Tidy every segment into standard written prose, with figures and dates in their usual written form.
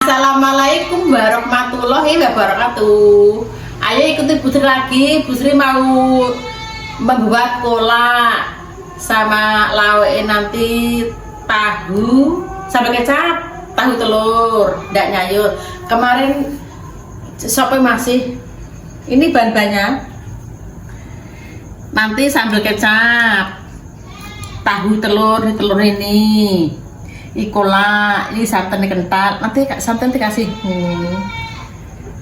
Assalamualaikum warahmatullahi wabarakatuh. Ayo ikuti Bu Sri lagi. Bu Sri mau membuat kolak sama lauk nanti tahu sama kecap, tahu telur, ndak nyayur. Kemarin sope masih ini bahan-bahannya. Nanti sambal kecap, tahu telur ini. Kolak, ini santan kental. Nanti santan dikasih.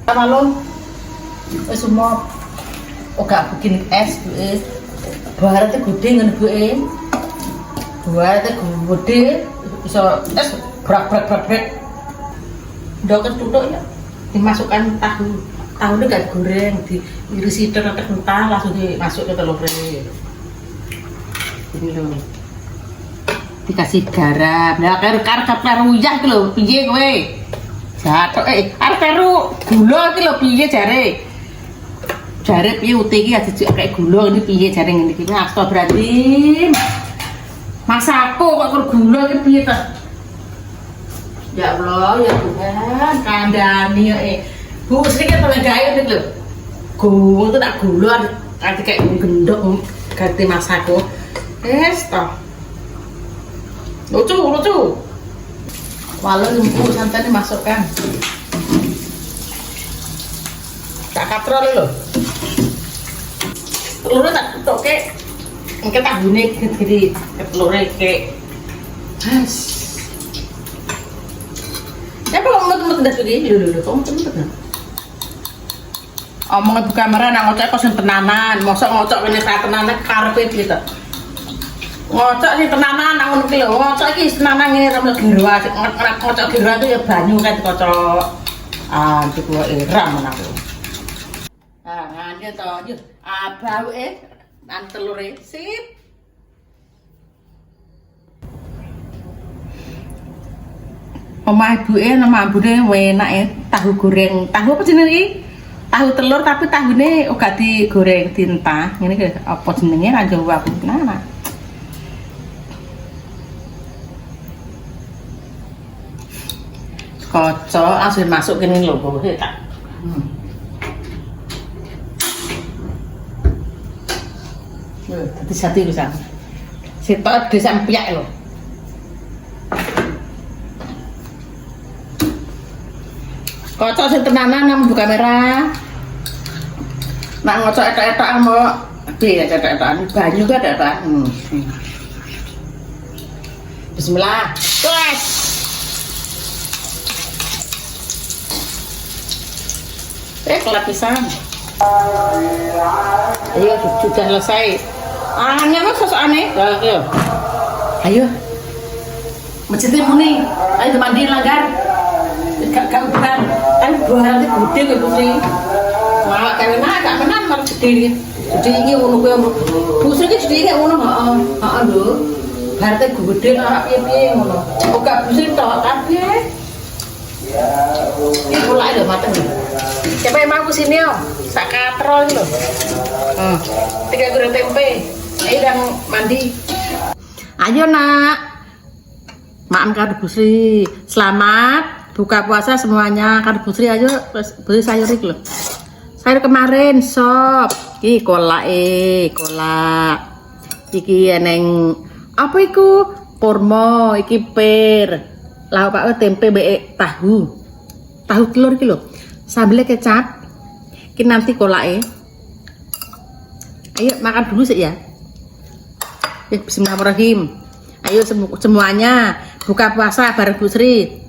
Kalau semua gak bikin es, baratnya gede nggak bu baratnya gede, bisa es berak. Dokter duduk ya, dimasukkan tahu ini gak goreng, diirisi kental langsung dimasuk ke telur ini loh. Dikasih garam, nah karo uyah iki lho, piye kowe? Jatuh arep karo gula iki lho piye jare? Jare piye uti iki dijak kayak gula ini piye jare ngene iki? Astagfirullahaladzim. Masakku kok karo gula iki piye ta? Ya Allah, ya Tuhan, kandhani Bu Sri kan tolong gawe iki lho. Gula itu tak gula nanti kayak gendok ganti masakku. Toh. Lucu walau lumpur santan dimasukkan tak katrol loh telurnya tak tutup ke mungkin tak bunik jadi telurnya ke ya kalau ngomong udah segini dulu kamu temen omongnya buka kamera nak ngocok kok tenanan mosok ngocok ini kayak tenanan karpet gitu ngocok sih tenanan aku nuki lho ngocok ini tenanan ini ramai gerwa ngocok gerwa itu ya banyu kan kocok di gua iram aku nganya toh yuk bau telur sip omah ibu nama ibu enak tahu goreng tahu apa jenenge tahu telur tapi tahunya gak digoreng tinta ini apa jenenge ranjau aku kenapa kocok langsung masuk ke ini loh bawahnya tak hati-hati bisa sitok desa empiak loh kocok sing tenanan nang buka kamera nak ngocok etok-etok mau ya etok-etokan banyu gak ada bismillah wes kelap pisang ayo sudah selesai aneh mas sosok aneh ayo masjidnya muni ayo mandi langgar gak udah kan buah nanti gede ke Putri malah kayak gak menan malah gede jadi ini unu gue Putri ini jadi ini unu lho berarti gede lah piye-piye unu gak Putri tau kabeh ini pula ada mateng nih siapa yang mau kesini om? Sak katrol ini loh 3 goreng tempe ayo dan mandi ayo nak maaf kado Bu Sri selamat buka puasa semuanya kado Bu Sri ayo beli sayur ini loh sayur kemarin sop ini kolak iki eneng apa iku kurma iki per lauk pak tempe tahu telur iki lho sambalnya kecap ini nanti kolak ayo makan dulu sih ya bismillahirrahmanirrahim ayo semuanya buka puasa bareng Bu Sri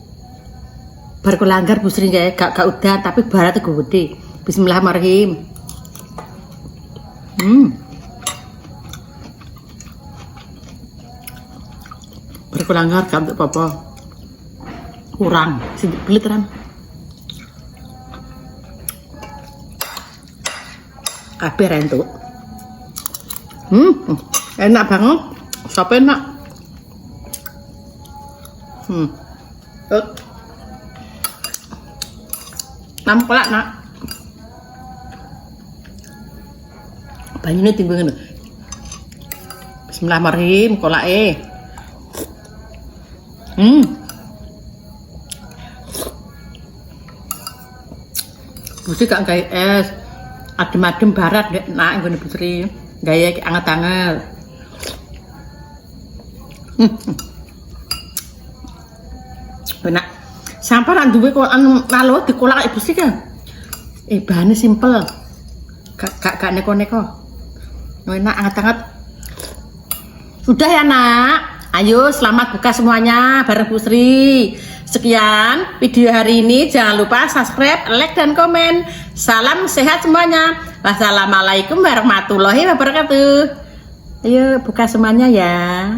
baru langgar Bu Sri gak udah tapi baratnya gede bismillahirrahmanirrahim baru langgar gak untuk apa-apa kurang sedikit pelit kan kabeh rentuk enak banget sop enak nampak nak banyunya tinggal ngene bismillahirrahmanirrahim kolak Busi gak gawe es. Adem-adem barat nak nggone Bu Sri. Gawe anget-anget. Enak. Sampai ra duwe kok anu lalu dikolak Ibu Sri kan. Bahannya simpel. Gak neko-neko. Enak anget-anget. Udah ya nak. Ayo selamat buka semuanya bareng Bu Sri. Sekian video hari ini, jangan lupa subscribe, like dan komen. Salam sehat semuanya. Wassalamualaikum warahmatullahi wabarakatuh. Ayo buka semuanya ya.